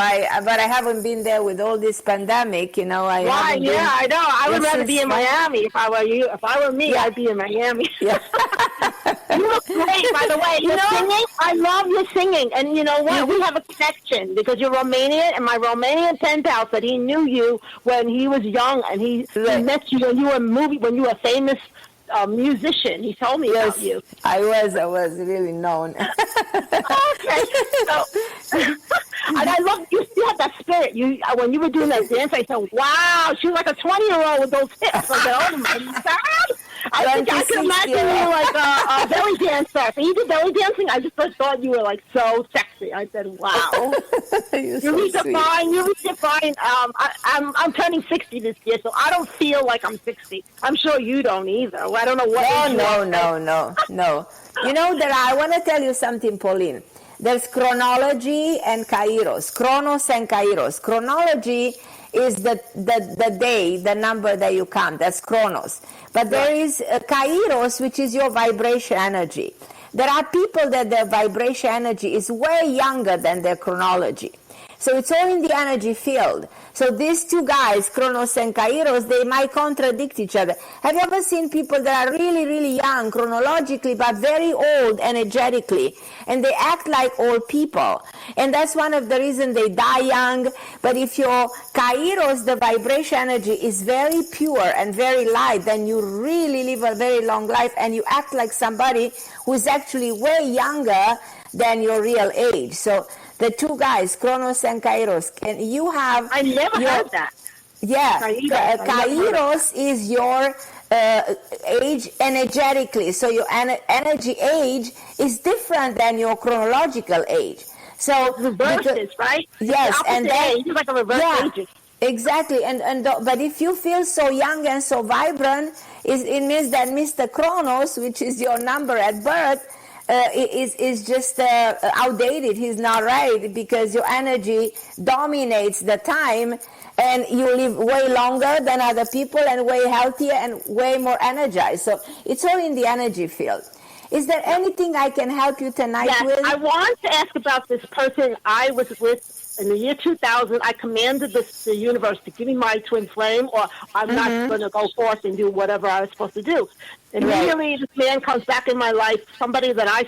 Speaker 2: I haven't been there with all this pandemic, you know. I know.
Speaker 13: I would rather be in Miami if I were you. If I were me, I'd be in Miami. Yeah. You look great, by the way. You're singing. I love your singing. And you know what? We have a connection because you're Romanian, and my Romanian pen pal said he knew you when he was young, and he met you when you were when you were famous musician. He told me about you.
Speaker 2: I was really known.
Speaker 13: Okay. So, and I love you. You have that spirit. When you were doing that dance, I said, "Wow, she was like a 20-year-old with those hips." I said, "Oh my God." I think I can imagine you like a belly dancer. So you did belly dancing. I just thought you were like so sexy. I said, "Wow, you're redefine. You're redefine." I'm turning 60 this year, so I don't feel like I'm 60. I'm sure you don't either. I don't know what.
Speaker 2: No. You know that I want to tell you something, Pauline. There's chronology and kairos. Chronos and kairos. Chronology is the day, the number that you count. That's chronos. But there is kairos, which is your vibration energy. There are people that their vibration energy is way younger than their chronology. So it's all in the energy field. So these two guys, Chronos and Kairos, they might contradict each other. Have you ever seen people that are really, really young chronologically, but very old energetically, and they act like old people? And that's one of the reasons they die young. But if your Kairos, the vibration energy, is very pure and very light, then you really live a very long life, and you act like somebody who's actually way younger than your real age. So the two guys, Chronos and Kairos, and you have...
Speaker 13: I never heard that.
Speaker 2: Yeah, Kairos is your age energetically. So your energy age is different than your chronological age. So
Speaker 13: reverses, right?
Speaker 2: Yes,
Speaker 13: and then it's like a reverse age.
Speaker 2: Exactly, but if you feel so young and so vibrant, it means that Mr. Chronos, which is your number at birth, is just outdated. He's not right, because your energy dominates the time, and you live way longer than other people, and way healthier and way more energized. So it's all in the energy field. Is there anything I can help you tonight with?
Speaker 13: I want to ask about this person I was with in the year 2000. I commanded the universe to give me my twin flame, or I'm not going to go forth and do whatever I was supposed to do. And immediately this man comes back in my life, somebody that I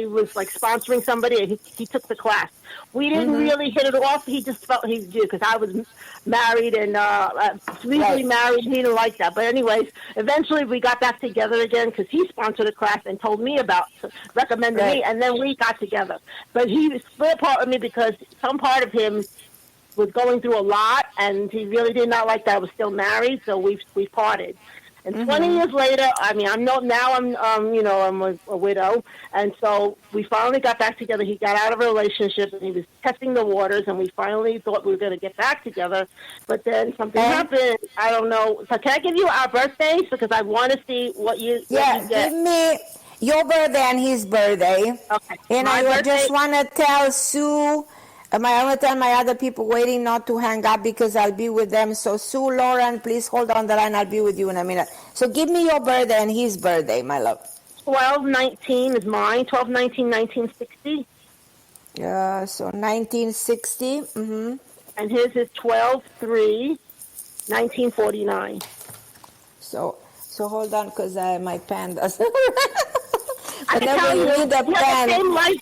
Speaker 13: was like sponsoring somebody, and he took the class. We didn't really hit it off. He just felt he did because I was married and legally married. He didn't like that. But anyways, eventually we got back together again because he sponsored a class and told me recommended me, and then we got together. But he split apart with me because some part of him was going through a lot, and he really did not like that I was still married, so we parted. And 20 years later, I'm a widow, and so we finally got back together. He got out of a relationship, and he was testing the waters, and we finally thought we were going to get back together. But then something happened. I don't know. So can I give you our birthdays? Because I want to see what you get.
Speaker 2: Give me your birthday and his birthday.
Speaker 13: Okay.
Speaker 2: And I just want to tell Sue... I want to tell my other people waiting not to hang up because I'll be with them. So, Sue, Lauren, please hold on the line. I'll be with you in a minute. So, give me your birthday and his birthday, my love.
Speaker 13: 12/19 is mine. 12/19/1960.
Speaker 2: So 1960.
Speaker 13: And his is 12/3/1949.
Speaker 2: So hold on because my pen doesn't.
Speaker 13: I can tell you,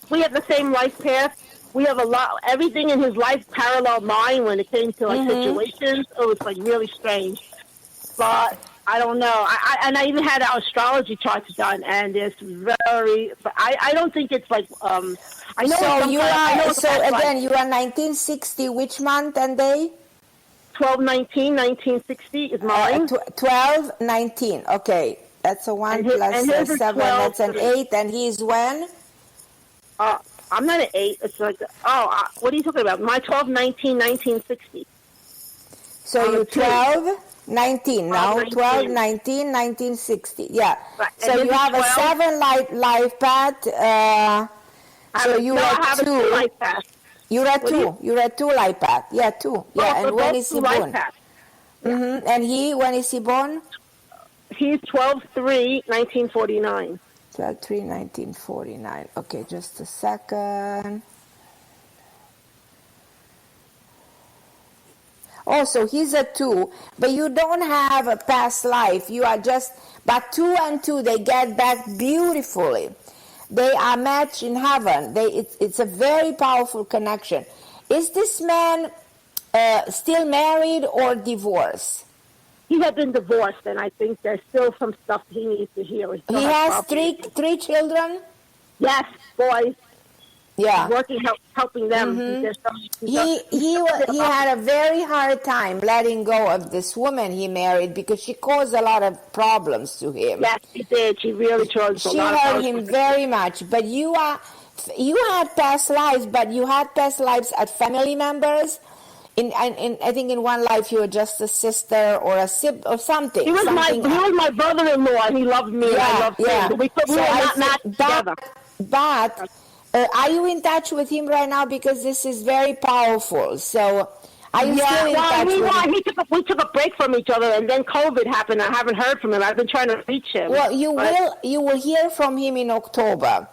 Speaker 13: we have the same life path. We have everything in his life paralleled mine when it came to situations. It was really strange. But I don't know. I even had our astrology charts done, and it's I don't think it's I know.
Speaker 2: So you are. So again, you are 1960. Which month and day?
Speaker 13: 12/19/1960 is mine.
Speaker 2: 12/19. Okay, that's a 1 plus 7. That's an 8, and he's when?
Speaker 13: I'm not an 8. It's what are you talking about? My 12/19/1960.
Speaker 2: So you're 12/19 now. 12/19/1960. Yeah.
Speaker 13: Right.
Speaker 2: So you have a 7 life path. So you are 2.
Speaker 13: Life path.
Speaker 2: You're at 2. You're at 2 life path. Yeah, 2. Yeah. And when is he born? And when is he born?
Speaker 13: He's 12/3/1949.
Speaker 2: 12/3/1949. Okay, just a second. Also, he's a 2, but you don't have a past life. You are but 2 and 2, they get back beautifully. They are matched in heaven. It's a very powerful connection. Is this man still married or divorced?
Speaker 13: He had been divorced, and I think there's still some stuff he needs to heal.
Speaker 2: He has three children?
Speaker 13: Yes, boys.
Speaker 2: Yeah.
Speaker 13: Working, helping them.
Speaker 2: He had a very hard time letting go of this woman he married because she caused a lot of problems to him.
Speaker 13: Yes, she did. She really caused a lot of problems.
Speaker 2: She hurt him very much. But you had past lives, but you had past lives as family members. I think in one life you were just a sister or a sibling or something.
Speaker 13: He was my brother-in-law. He loved me. And I loved him. We were not matched together.
Speaker 2: But are you in touch with him right now? Because this is very powerful. So are you still in touch with him?
Speaker 13: We took a break from each other, and then COVID happened. I haven't heard from him. I've been trying to reach him.
Speaker 2: Well, you will hear from him in October.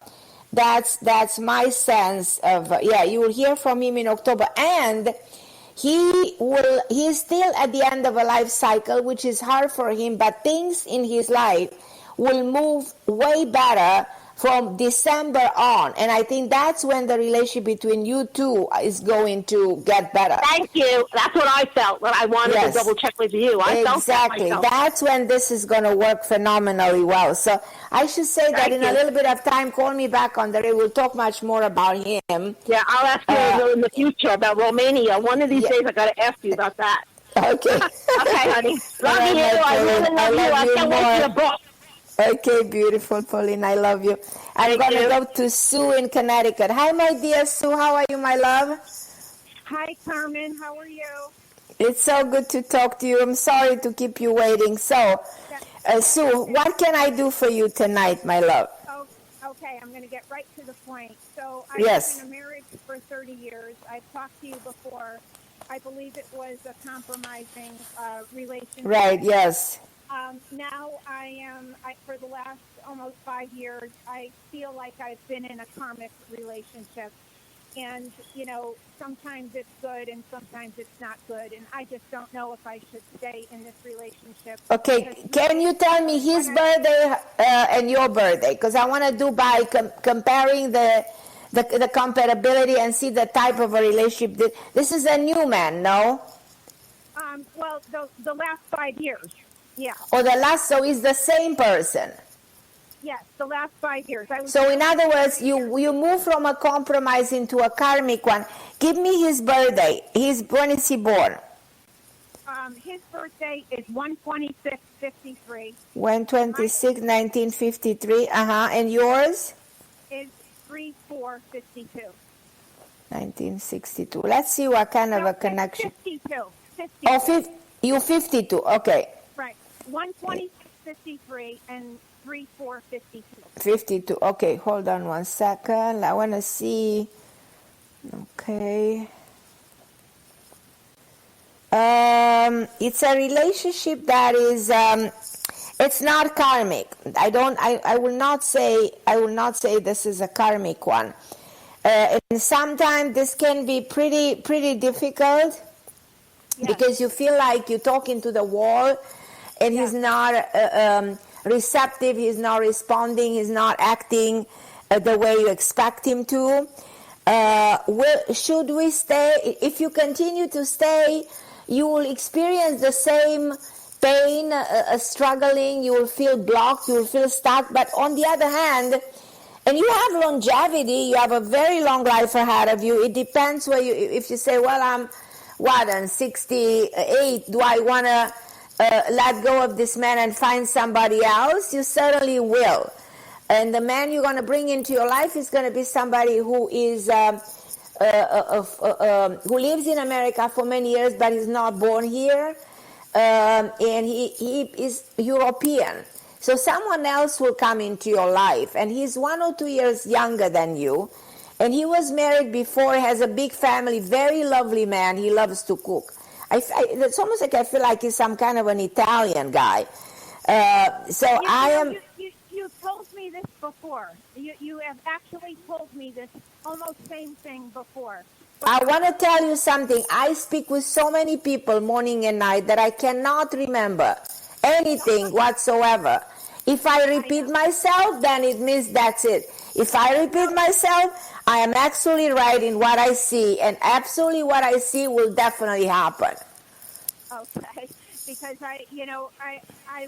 Speaker 2: That's my sense of you will hear from him in October, and he's still at the end of a life cycle, which is hard for him, but things in his life will move way better from December on. And I think that's when the relationship between you two is going to get better.
Speaker 13: Thank you. That's what I felt, but I wanted to double check with you.
Speaker 2: Exactly. That's when this is going to work phenomenally well. So I should say that in a little bit of time, call me back on the radio. We'll talk much more about him.
Speaker 13: Yeah, I'll ask you in the future about Romania. One of these days I got to ask you about that.
Speaker 2: Okay.
Speaker 13: Okay, honey. Love you. I really love you. I can't wait for your book.
Speaker 2: Okay, beautiful, Pauline. I love you. I'm going to go to Sue in Connecticut. Hi, my dear Sue. How are you, my love?
Speaker 14: Hi, Carmen. How are you?
Speaker 2: It's so good to talk to you. I'm sorry to keep you waiting. So, Sue, what can I do for you tonight, my love?
Speaker 14: Oh, okay, I'm going to get right to the point. So, I've been in a marriage for 30 years. I've talked to you before. I believe it was a compromising relationship.
Speaker 2: Right, yes.
Speaker 14: Now for the last almost 5 years, I feel like I've been in a karmic relationship. And, sometimes it's good and sometimes it's not good. And I just don't know if I should stay in this relationship.
Speaker 2: Okay, can you tell me his birthday and your birthday? Because I want to do by comparing the the compatibility and see the type of a relationship. This is a new man, no?
Speaker 14: Well, the last 5 years, yeah.
Speaker 2: Or so it's the same person.
Speaker 14: Yes, the last 5 years.
Speaker 2: So in other words, you move from a compromise into a karmic one. Give me his birthday. When is he born?
Speaker 14: His birthday is 1/26/53.
Speaker 2: 1/26/1953. And yours?
Speaker 14: Is 3/4/52.
Speaker 2: 1962. Let's see what kind of a connection.
Speaker 14: 52.
Speaker 2: Oh, you 52. Okay.
Speaker 14: Right. 1/26/53 and 3/4/52.
Speaker 2: 52. Okay, hold on one second. I want to see. Okay. It's a relationship that is. It's not karmic. I will not say this is a karmic one. And sometimes this can be pretty difficult. Yes. Because you feel like you're talking to the wall, and he's not receptive, he's not responding, he's not acting the way you expect him to. Should we stay? If you continue to stay, you will experience the same pain, struggling, you will feel blocked, you will feel stuck. But on the other hand, and you have longevity, you have a very long life ahead of you. It depends if you say, well, I'm 68, do I want to let go of this man and find somebody else? You certainly will. And the man you're going to bring into your life is going to be somebody who is who lives in America for many years, but is not born here, and he is European. So someone else will come into your life, and he's 1 or 2 years younger than you. And he was married before, has a big family, very lovely man. He loves to cook. It's almost like I feel like he's some kind of an Italian guy.
Speaker 14: You told me this before. You have actually told me this almost same thing before.
Speaker 2: I want to tell you something. I speak with so many people morning and night that I cannot remember anything whatsoever. If I repeat myself, then it means that's it. If I repeat myself, I am actually right in what I see, and absolutely what I see will definitely happen.
Speaker 14: Okay, because I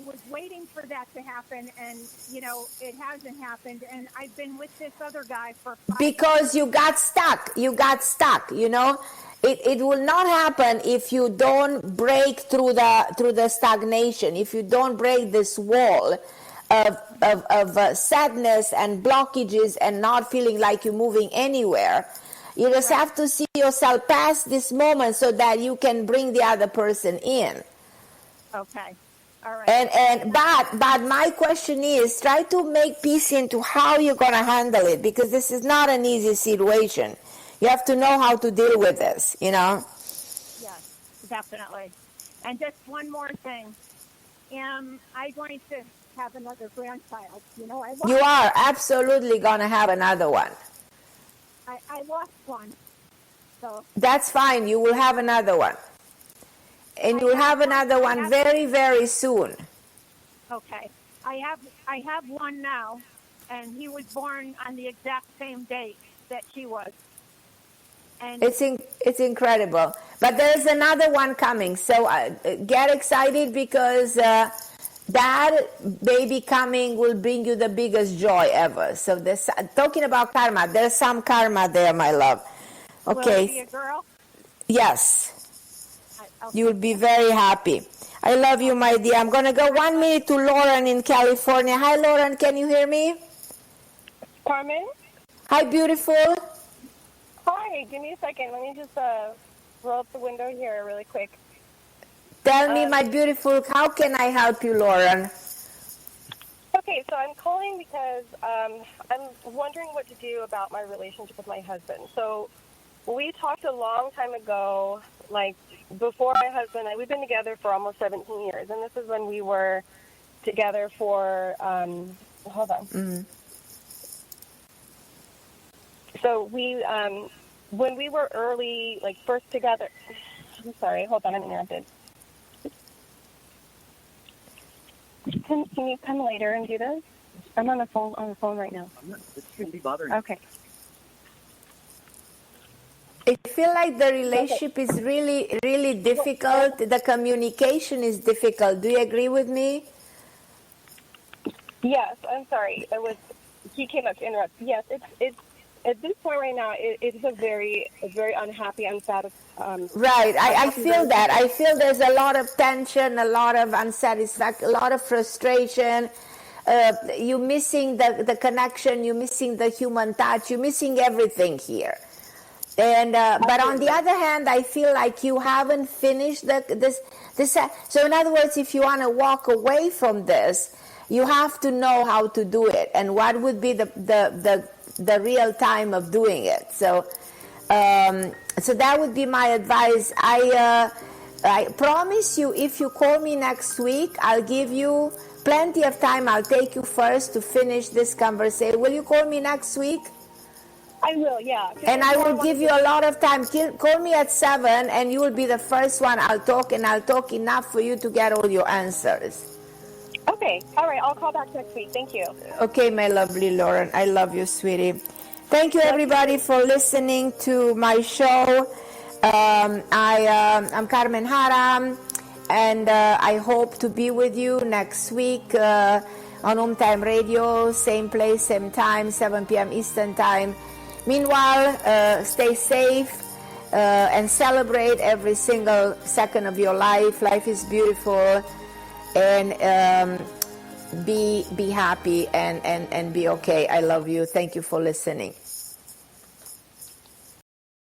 Speaker 14: was waiting for that to happen, and it hasn't happened, and I've been with this other guy for 5
Speaker 2: because you got stuck. It will not happen if you don't break through the stagnation. If you don't break this wall of sadness and blockages and not feeling like you're moving anywhere. You just have to see yourself past this moment so that you can bring the other person in.
Speaker 14: Okay. All right.
Speaker 2: But my question is, try to make peace into how you're going to handle it, because this is not an easy situation. You have to know how to deal with this,
Speaker 14: Yes, definitely. And just one more thing. Am I going to have another grandchild?
Speaker 2: You are absolutely going to have another one.
Speaker 14: I lost one. So
Speaker 2: that's fine. You will have another one. And you will have another one very, very soon.
Speaker 14: Okay. I have one now, and he was born on the exact same date that she was. And
Speaker 2: it's incredible. But there's another one coming. So get excited, because that baby coming will bring you the biggest joy ever. So talking about karma, there's some karma there, my love. Okay.
Speaker 14: Will it be a girl?
Speaker 2: Yes. You will be very happy. I love you, my dear. I'm going to go 1 minute to Lauren in California. Hi, Lauren. Can you hear me?
Speaker 15: Carmen?
Speaker 2: Hi, beautiful.
Speaker 15: Hi. Give me a second. Let me just roll up the window here really quick.
Speaker 2: Tell me, my beautiful, how can I help you, Lauren?
Speaker 15: Okay, so I'm calling because I'm wondering what to do about my relationship with my husband. So we talked a long time ago, like before my husband, we've been together for almost 17 years, and this is when we were together for, hold on.
Speaker 2: Mm-hmm.
Speaker 15: So we, when we were early, like first together, I'm sorry, hold on, I'm interrupted. Can you come later and do this? I'm on the phone right now.
Speaker 16: It shouldn't be bothering.
Speaker 15: Okay.
Speaker 2: feel like the relationship is really, really difficult. The communication is difficult. Do you agree with me?
Speaker 15: Yes, I'm sorry. He came up to interrupt. Yes, it's at this point right now, it's a very unhappy, unsatisfied.
Speaker 2: Right, I feel that. I feel there's a lot of tension, a lot of unsatisfaction, a lot of frustration. You're missing the connection, you're missing the human touch, you're missing everything here. And but on the other hand, I feel like you haven't finished this. So in other words, if you want to walk away from this, you have to know how to do it, and what would be the real time of doing it. So so that would be my advice. I promise you, if you call me next week, I'll give you plenty of time. I'll take you first to finish this conversation. Will you call me next week?
Speaker 15: I will, yeah.
Speaker 2: And I will give you a lot of time. Call me at 7, and you will be the first one. I'll talk enough for you to get all your answers.
Speaker 15: Okay. All right. I'll call back next week. Thank you.
Speaker 2: Okay, my lovely Lauren. I love you, sweetie. Thank you, everybody, for listening to my show. I'm Carmen Harra, and I hope to be with you next week on OMTime Radio, same place, same time, 7 p.m. Eastern Time. Meanwhile, stay safe and celebrate every single second of your life. Life is beautiful. And be happy and be okay. I love you. Thank you for listening.